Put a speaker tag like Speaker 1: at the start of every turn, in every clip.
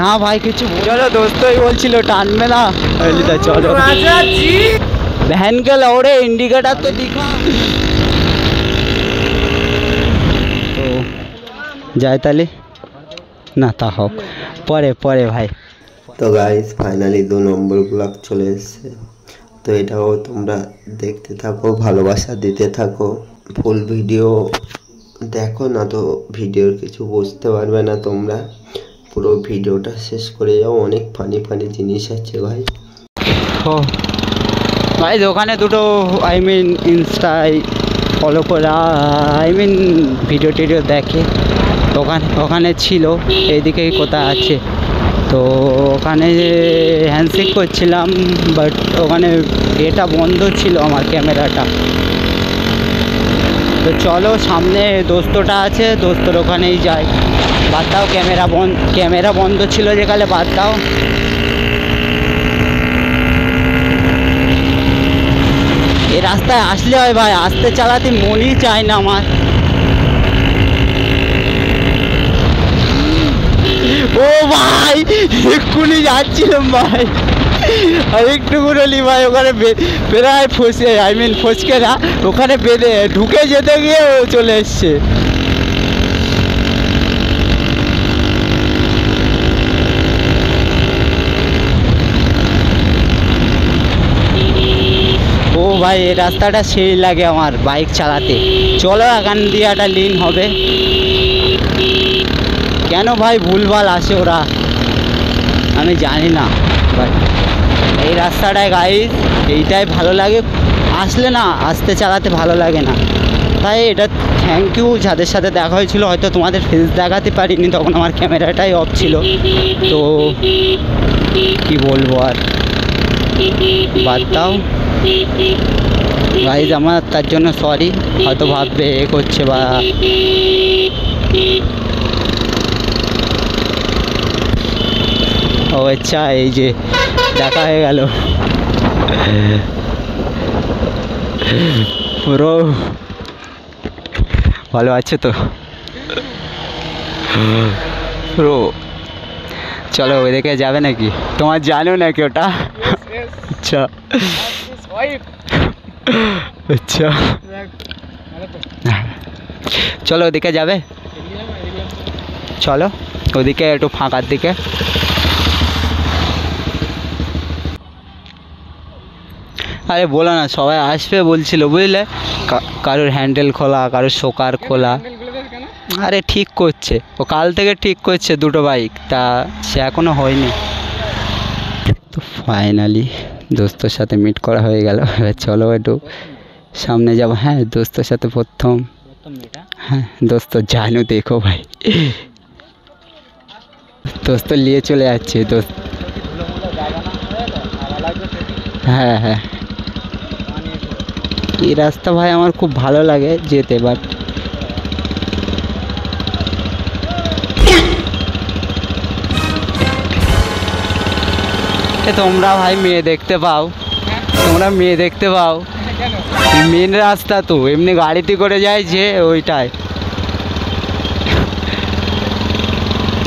Speaker 1: না ভাই কিছু চলো দোস্তই বলছিল টানবে না চলো ভ্যান কে লৌড়ে ইন্ডিকেটার তো দিখা তো যায় তাহলে না তা হোক পরে পরে ভাই।
Speaker 2: তো গাইস ফাইনালি 2 নম্বর ব্লগ চলে এসেছে, তো এটাও তোমরা দেখতে থাকো, ভালোবাসা দিতে থাকো। ফুল ভিডিও দেখো না তো ভিডিওর কিছু বুঝতে পারবে না তোমরা, পুরো ভিডিওটা শেষ করে যাও, অনেক ফানি ফানি জিনিস আছে ভাই।
Speaker 1: ও ভাই দোকানে দুটো আই মিন ইনস্টায় ফলো করা আই মিন ভিডিও টিডিও দেখে, ওখানে ছিল এইদিকে কোথায় আছে, তো ওখানে হ্যান্ডশেক করছিলাম বাট ওখানে এটা বন্ধ ছিল আমার ক্যামেরাটা। তো চলো সামনে দোস্তটা আছে, দোস্তর ওখানেই যাই। বাদ দাও ক্যামেরা বন্ধ ছিল যেখানে, বাদ দাও। এই রাস্তায় আসলে হয় ভাই, আসতে চালাতে মনই চায় না আমার। ও ভাই এক্ষুনি যাচ্ছিলাম ভাই, আর একটু গুরলি ভাই ওখানে প্রায় ফসে আই মিন ফসকে না, ওখানে বেঁধে ঢুকে যেতে গিয়ে ও চলে এসছে। ও ভাই এই রাস্তাটা সেই লাগে আমার বাইক চালাতে। চলো এখান দিয়ে একটা লিন হবে, কেন ভাই ভুলভাল আসে ওরা আমি জানি না, বাট এই রাস্তাটায় গাইজ এইটাই ভালো লাগে, আসলে না আসতে চালাতে ভালো লাগে না। তাই এটা থ্যাংক ইউ যাদের সাথে দেখা হয়েছিল, হয়তো তোমাদের ফেস দেখাতে পারিনি, তখন আমার ক্যামেরাটাই অফ ছিল, তো কি বলবো আর, বাদ দাও গাইজ, আমার তার জন্য সরি। হয়তো ভাববে এ করছে বা ও আচ্ছা, এই যে দেখা হয়ে গেল পুরো ভালো আছে তো পুরো। চলো ওইদিকে যাবে নাকি, তোমার জানো নাকি ওটা? আচ্ছা আচ্ছা চলো ওদিকে যাবে, চলো ওদিকে একটু ফাঁকার দিকে। আরে বলো না, সবাই আসবে বলছিল বুঝলে, কারোর হ্যান্ডেল খোলা, কারোর শোকার খোলা। আরে ঠিক করছে ও, কাল থেকে ঠিক করছে দুটো বাইক, তা সে এখনও হয়নি। তো ফাইনালি দোস্তর সাথে মিট করা হয়ে গেল, এবার চলো একটু সামনে যাবো। হ্যাঁ দোস্তর সাথে প্রথম, হ্যাঁ দোস্ত জানো দেখো ভাই, দোস্ত নিয়ে চলে যাচ্ছে দোস্ত। হ্যাঁ হ্যাঁ এই রাস্তা ভাই আমার খুব ভালো লাগে যেতে, বাট তোমরা ভাই মেয়ে দেখতে পাও, তোমরা মেয়ে দেখতে পাও, মেন রাস্তা তো এমনি গাড়িতে করে যায় যে ওইটায়।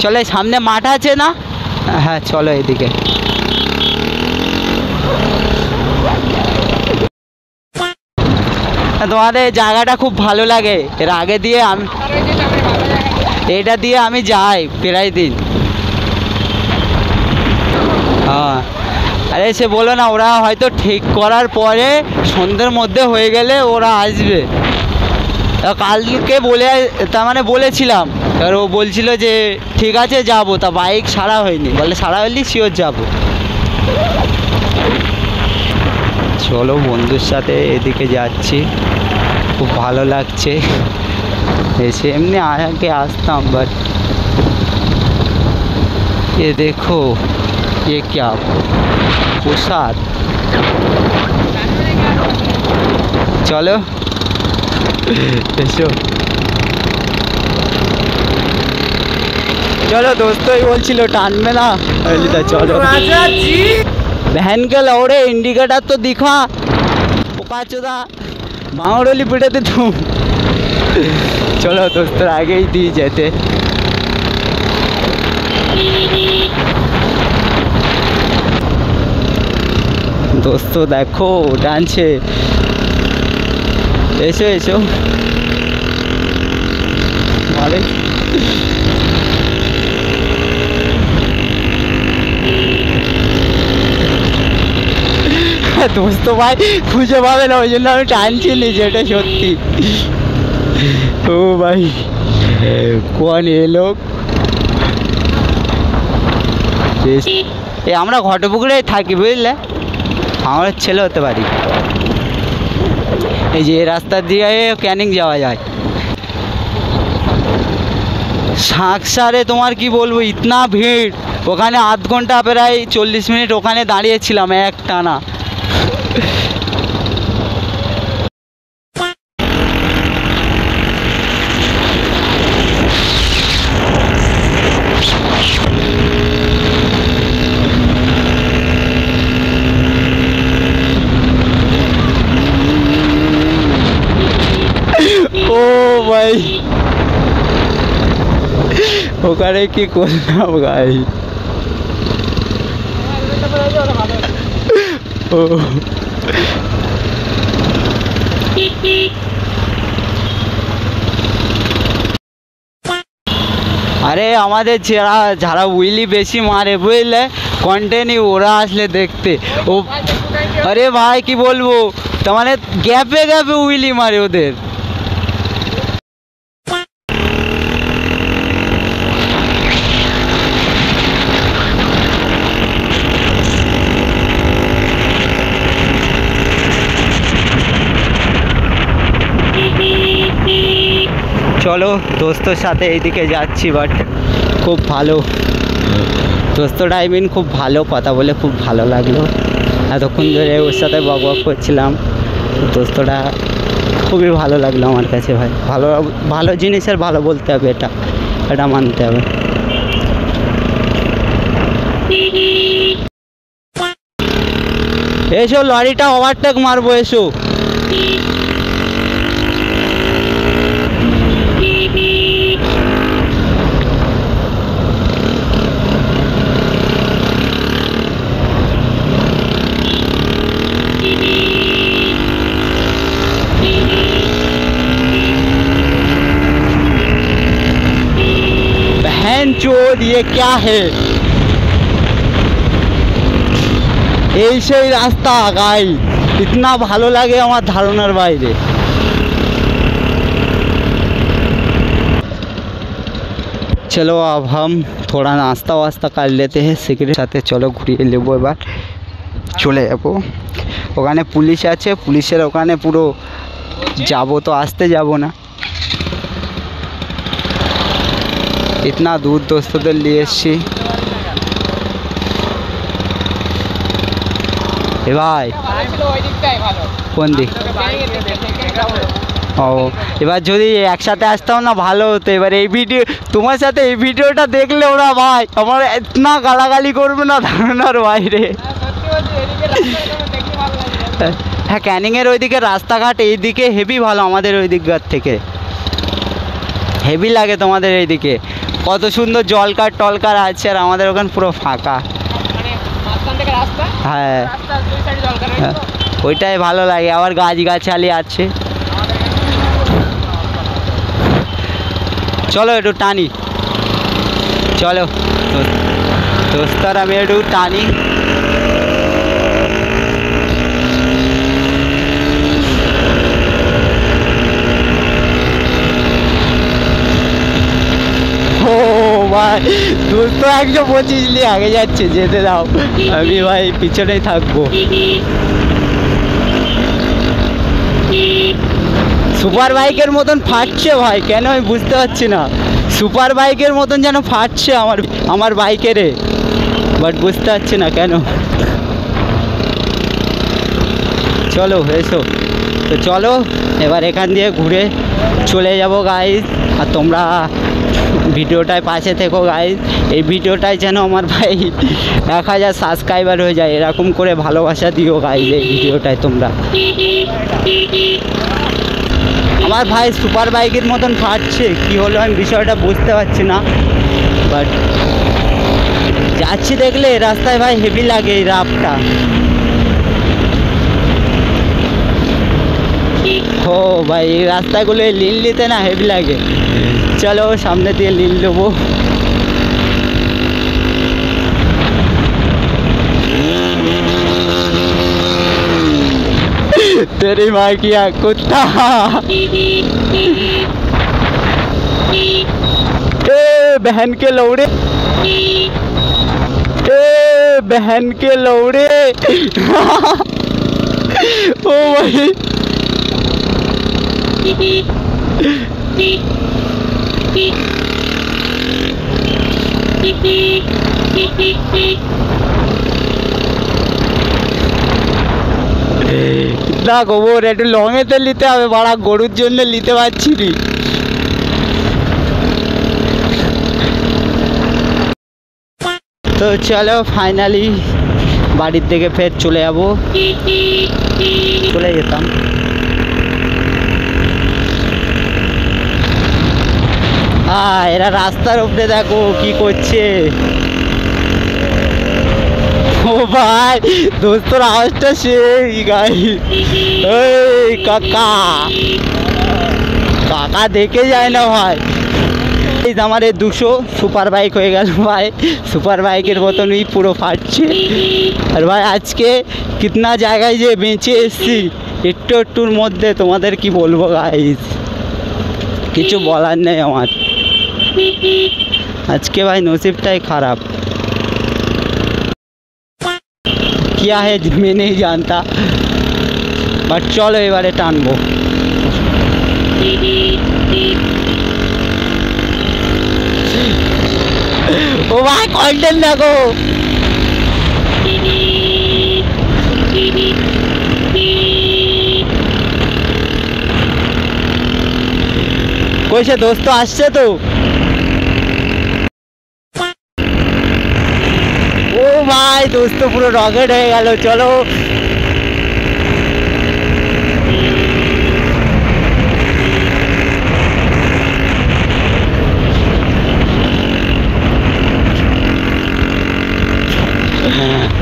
Speaker 1: চলো সামনে মাঠ আছে না, হ্যাঁ চলো এদিকে। তোমাদের জায়গাটা খুব ভালো লাগে, এর আগে দিয়ে আমি এটা দিয়ে আমি যাই প্রায় দিন। হ্যাঁ আরে সে বলো না, ওরা হয়তো ঠিক করার পরে সন্ধ্যের মধ্যে হয়ে গেলে ওরা আসবে। কালকে তার মানে বলেছিলাম, এবার ও বলছিল যে ঠিক আছে যাবো, তা বাইক সারা হয়নি, বলে সারা হলে শিওর যাবো। চলো বন্ধুর সাথে এদিকে যাচ্ছি, খুব ভালো লাগছে এসে, এমনি আগে আসতাম বাট ये देखो ये क्या प्रसाद। चलो এসো चलो दोस्तों बोलছিল টানবে না, चलो ভ্যান কে লৌড়ে ইন্ডিকেটার তো দিখা পোকা চোদা বাঁড়লি পিটাতে তুম। চলো दोस्तों আগেই দিয়ে যেতে। দোস্ত দেখো টানছে, এসো এসো আরে দোস্ত ভাই খুঁজে পাবে না, ওই জন্য আমি টানছি নিজে, এটা সত্যি। ও ভাই কোন এলো, আমরা ঘটপুকুরে থাকি বুঝলে, আমার ছেলে হতে পারি। এই যে রাস্তা দিয়ে ক্যানিং যাওয়া যায়। শাঁকসারে তোমার কি বলবো, ইতনা ভিড়, ওখানে আধ ঘন্টা প্রায় 40 মিনিট ওখানে দাঁড়িয়েছিলাম এক টানা। ও ভাই ওখানে কি করলাম গাই, ও আরে আমাদের যারা উইলি বেশি মারে বুঝলে, কন্টিনিউ ওরা আসলে দেখতে। ও আরে ভাই কি বলবো, তার মানে গ্যাপে গ্যাপে উইলি মারে ওদের। চলো দোস্তর সাথে এইদিকে যাচ্ছি, বাট খুব ভালো দোস্তটা, আই মিন খুব ভালো, কথা বলে খুব ভালো লাগলো। এতক্ষণ ধরে ওর সাথে বক বক করছিলাম, দোস্তটা খুবই ভালো লাগলো আমার কাছে ভাই। ভালো ভালো জিনিসের ভালো বলতে হবে, এটা মানতে হবে। এসো লরিটা ওভারটেক মারবো, এসো। चोद ये क्या है, এই সেই রাস্তা গাই, इतना ভালো লাগে আমার ধারণার বাইরে। चलो अब हम थोड़ा नाश्ता वास्ता कर लेते हैं, সিগারেট সাথে চলো ঘুরিয়ে নেবো, এবার চলে যাবো। ওখানে পুলিশ আছে, পুলিশের ওখানে পুরো যাবো, তো আসতে যাবো না। इतना दूर दोस्तों लिए এসছি। এ ভাই কোন দিক, ও এবার যদি একসাথে আসতাম না ভালো হতো। এবার এই ভিডিও তোমার সাথে এই ভিডিওটা দেখলে ওরা ভাই আমার ইতনা গালাগালি করবে না ধারণার বাইরে। হ্যাঁ ক্যানিংয়ের ওইদিকে রাস্তাঘাট এইদিকে হেভি ভালো, আমাদের ওই দিককার থেকে হেভি লাগে। তোমাদের এইদিকে কত সুন্দর জলকার টলকার আছে, আর আমাদের ওখানে পুরো ফাঁকা। হ্যাঁ ওইটাই ভালো লাগে, আবার গাছগাছালি আছে। চলো একটু টানি, চলো দোস্তার আমি একটু টানি। ভাই দোস্ত 125 নিয়ে আগে যাচ্ছে, যেতে দাও, আমি ভাই পিছনেই থাকবো। সুপার বাইকের মতন ফাটছে ভাই, কেন আমি বুঝতে পারছি না। সুপার বাইকের মতন যেন ফাটছে আমার বাইকেরে, বাট বুঝতে পারছি না কেন। চলো এসো, তো চলো এবার এখান দিয়ে ঘুরে চলে যাবো গাইস। আর তোমরা ভিডিওটায় পাশে থেকো গাইস, এই ভিডিওটায় যেন আমার ভাই 1000 সাবস্ক্রাইবার হয়ে যায়, এরকম করে ভালোবাসা দিও গাইস এই ভিডিওটায় তোমরা। আমার ভাই সুপার বাইকের মতন ফাটছে, কি হলো আমি বিষয়টা বুঝতে পারছি না, বাট যাচ্ছি দেখলে রাস্তায় ভাই হেভি লাগে এই রাফটা। ও ভাই এই রাস্তাগুলো লিন নিতে না হেভি লাগে। চলো সামনে দিয়ে লিন নেবো। तेरी माँ की कुत्ता ए बहन के लौड़े, ए बहन के लौड़े ओ भाई না গোবর একটু লংয়েতে নিতে হবে, বাড়া গরুর জন্য নিতে পারছি নি। তো চলো ফাইনালি বাড়ির থেকে ফের চলে যাবো, চলে যেতাম। এরা রাস্তার উপরে দেখো কি করছে। ও ভাই দোস্তর আওয়াজটা সেই গাই। এই কাকা কাকা দেখে যায় না ভাই। এই আমার 200 সুপার বাইক হয়ে গেল ভাই, সুপার বাইকের মতনই পুরো ফাটছে। আর ভাই আজকে কিতনা জায়গায় যে বেঁচে এসছি একটু একটুর মধ্যে, তোমাদের কি বলবো গাইস, কিছু বলার নেই আমার। আজকে ভাই নসিবটাই খারাপ, क्या है मैं नहीं जानता, বাট চলো এবারে টানবো। ও ভাই কন্টেন্ট দেখো, কইছে দোস্ত আসছে তো। ও ভাই দোস্ত পুরো রকেট হয়ে গেল। চলো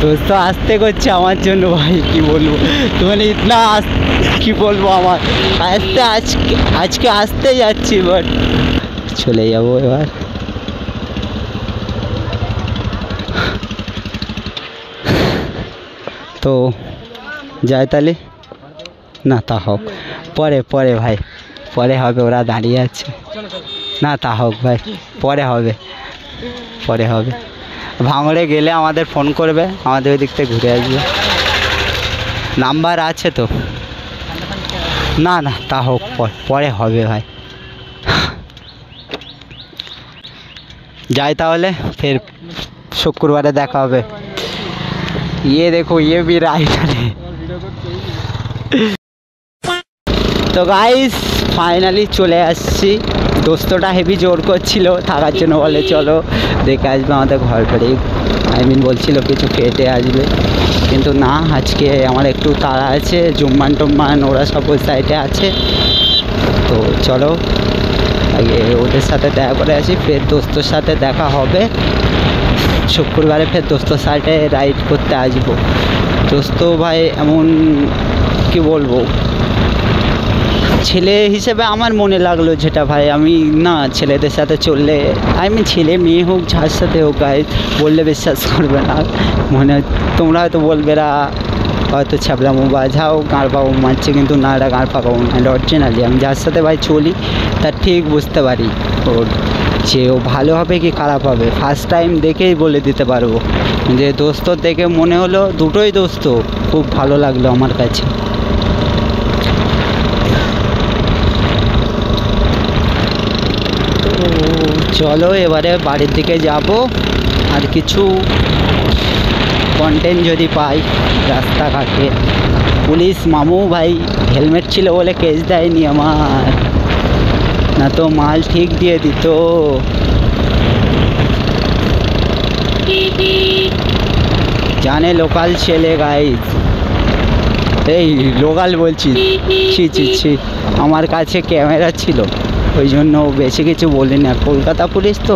Speaker 1: দোস্ত আসতে করছে আমার জন্য ভাই, কি বলবো মানে ইতনা কি বলবো আমার আসতে আজকে আসতে যাচ্ছি, বাট চলে যাবো এবার। তো যাই তাহলে, না তা হোক পরে পরে ভাই পরে হবে, ওরা দাঁড়িয়ে আছে। না তা হোক ভাই পরে হবে, পরে হবে। ভাঙড়ে গেলে আমাদের ফোন করবে, আমাদের ওই দিক থেকে ঘুরে আসবে, নাম্বার আছে তো। না না তা হোক পরে হবে ভাই। যাই তাহলে, ফের শুক্রবারে দেখা হবে। ये देखो ये भी राइडर है। তো গাইস ফাইনালি চলে আসছি। দোস্তটা হেভি জোর করছিল থাকার জন্য, বলে চলো দেখে আসবে আমাদের ঘর বাড়ি, বলছিল কিছু কেটে আসবে, কিন্তু না আজকে আমার একটু তাড়া আছে, জুম্মান টুম্মান ওরা সব ওই সাইডে আছে। তো চলো আগে ওদের সাথে দেখা করে আসি, ফের দোস্তর সাথে দেখা হবে শুক্রবারে, ফের দোস্তর সাইডে রাইড করতে আসবো। দোস্ত ভাই এমন কি বলবো, ছেলে হিসেবে আমার মনে লাগলো যেটা ভাই, আমি না ছেলেদের সাথে চললে, ছেলে মেয়ে হোক যার সাথে হোক গাইজ, বললে বিশ্বাস করবে না, মনে তোমরা হয়তো বলবে না হয়তো ছ্যাবলামো বা যাও গাঁড় পাবো মারছে, কিন্তু না এটা গাঁড় পাকাবো না, এটা অরিজিনালি আমি যার সাথে ভাই চলি তার ঠিক বুঝতে পারি ওর যে ও ভালো হবে কি খারাপ হবে, ফার্স্ট টাইম দেখেই বলে দিতে পারবো। যে দোস্ত দেখে মনে হলো দুটোই দোস্ত, খুব ভালো লাগলো আমার কাছে। তো চলো এবারে বাড়ির দিকে যাব, আর কিছু কন্টেন্ট যদি পাই রাস্তাঘাটে। পুলিশ মামু ভাই হেলমেট ছিল বলে কেস দেয়নি আমার, না তো মাল ঠিক দিয়ে দিত। জানে লোকাল ছেলে গাইজ, এই লোকাল বলছি, ছি ছি ছি, আমার কাছে ক্যামেরা ছিল ওই জন্য বেশি কিছু বলি না। কলকাতা পুলিশ তো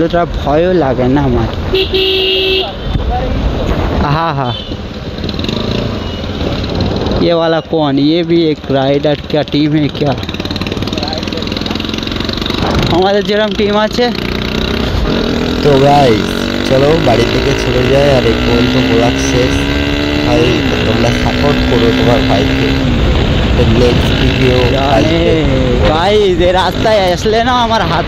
Speaker 1: ওটা ভয়ও লাগে না আমার। হ্যাঁ হ্যাঁ ये वाला कौन, ये भी एक राइडर क्या टीम है क्या? আমাদের যেরকম টিম আছে।
Speaker 2: তো গাইস চলো বাড়ি থেকে চলে যাই, আর এই পর্যন্ত ব্লগ শেষ। ভাই তোমরা সাপোর্ট করো তোমার ভাইকে, নেক্সট ভিডিও আসবে।
Speaker 1: গাইস এই রাস্তায় আসলে না আমার হাত